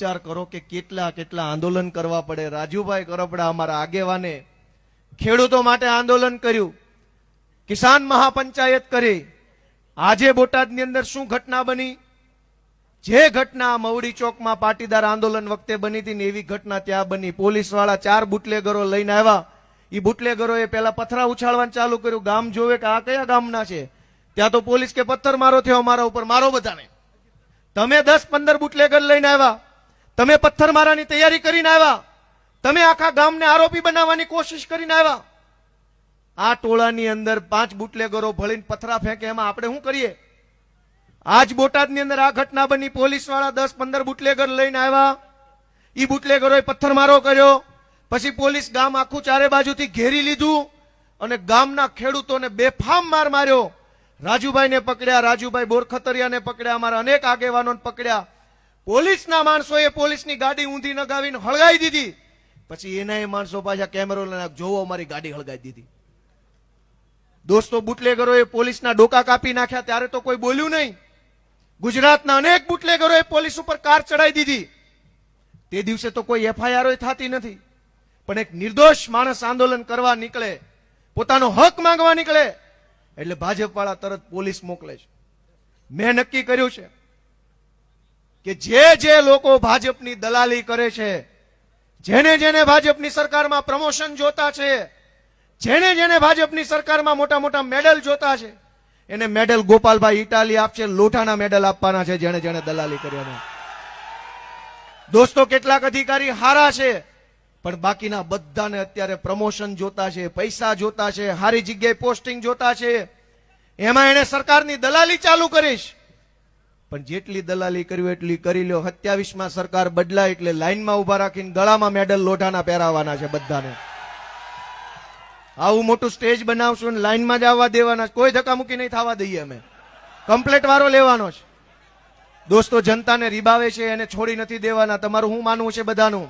વિચાર કરો કે કેટલા કેટલા આંદોલન કરવા પડે। રાજુભાઈ કરપડા અમારા આગેવાને ખેડૂતો માટે આંદોલન કર્યું, કિસાન મહાપંચાયત કરી। આજે બોટાદની અંદર શું ઘટના બની? જે ઘટના મવડી ચોકમાં પાટીદાર આંદોલન વખતે બની હતી ને એવી ઘટના ત્યાં બની। પોલીસ વાળા 4 બુટલેગરો લઈને આવ્યા। એ બુટલેગરોએ પેલા પથરા ઉછાળવાનું ચાલુ કર્યું। ગામ જોવે કે આ કયા ગામના છે, ત્યાં તો પોલીસ કે પથ્થર મારો થયો અમારા ઉપર, મારો બધાને। તમે 10-15 બુટલેગર લઈને આવ્યા, તમે પથ્થર મારાની તૈયારી કરીને આવ્યા, તમે આખા ગામને આરોપી બનાવવાની કોશિશ કરીને આવ્યા। આ ટોળાની અંદર 5 બુટલેગરો ભળીને પથરા ફેંકે, એમાં આપણે શું કરીએ? આજ બોટાદની અંદર આ ઘટના બની। પોલીસ વાળા 10-15 બુટલેગર લઈને આવ્યા, ઈ બુટલેગરોએ પથ્થરમારો કર્યો। પછી પોલીસ ગામ આખું ચારે બાજુથી ઘેરી લીધું અને ગામના ખેડૂતોને બેફામ માર માર્યો। રાજુભાઈને પકડ્યા, રાજુભાઈ બોરખતરિયાને પકડ્યા, અમારા અનેક આગેવાનોને પકડ્યા। પોલીસના માણસોએ પોલીસની ગાડી ઊંધી નગાવીને હળગાવી દીધી। પછી એના માણસો પાછા કેમેરો લઈને જોવો અમારી ગાડી હળગાવી દીધી। દોસ્તો, બુટલેગરોએ પોલીસના ડોકા કાપી નાખ્યા ત્યારે તો કોઈ બોલ્યું નહીં। ગુજરાતના અનેક બુટલેગરોએ પોલીસ ઉપર કાર ચડાવી દીધી। તે દિવસે તો કોઈ એફઆઈઆર થતી નથી, પણ એક નિર્દોષ માણસ આંદોલન કરવા નીકળે, પોતાનો હક માંગવા નીકળે એટલે ભાજપ વાળા તરત પોલીસ મોકલે છે। મેં નક્કી કર્યું છે કે જે લોકો ભાજપની દલાલી કરે છે, જેને જેને ભાજપની સરકારમાં પ્રમોશન જોતા છે, જેને ભાજપની સરકારમાં મોટા મોટા મેડલ જોતા છે, એને મેડલ ગોપાલભાઈ ઇટાલી આપશે। લોટાના મેડલ આપવાના છે જેને જેને દલાલી કર્યા। દોસ્તો, કેટલાક અધિકારી હારા છે, પણ બાકીના બધાને અત્યારે પ્રમોશન જોતા છે, પૈસા જોતા છે, સારી જગ્યાએ પોસ્ટિંગ જોતા છે। એમાં એને સરકારની દલાલી ચાલુ કરીશ, પણ જેટલી દલાલી કરવી એટલી કરી લ્યો। 27માં સરકાર બદલાય એટલે લાઈનમાં ઉભા રાખીને ગળામાં મેડલ લોઢાના પહેરાવાના છે બધાને। આવું મોટું સ્ટેજ બનાવશું ને લાઈનમાં જ આવવા દેવાના, કોઈ ધક્કામુક્કી નહીં થવા દઈએ। અમે કમ્પ્લેટ વારો લેવાનો છે। દોસ્તો, જનતાને રીબાવે છે એને છોડી નથી દેવાના। તમારું શું માનવું છે બધાનું?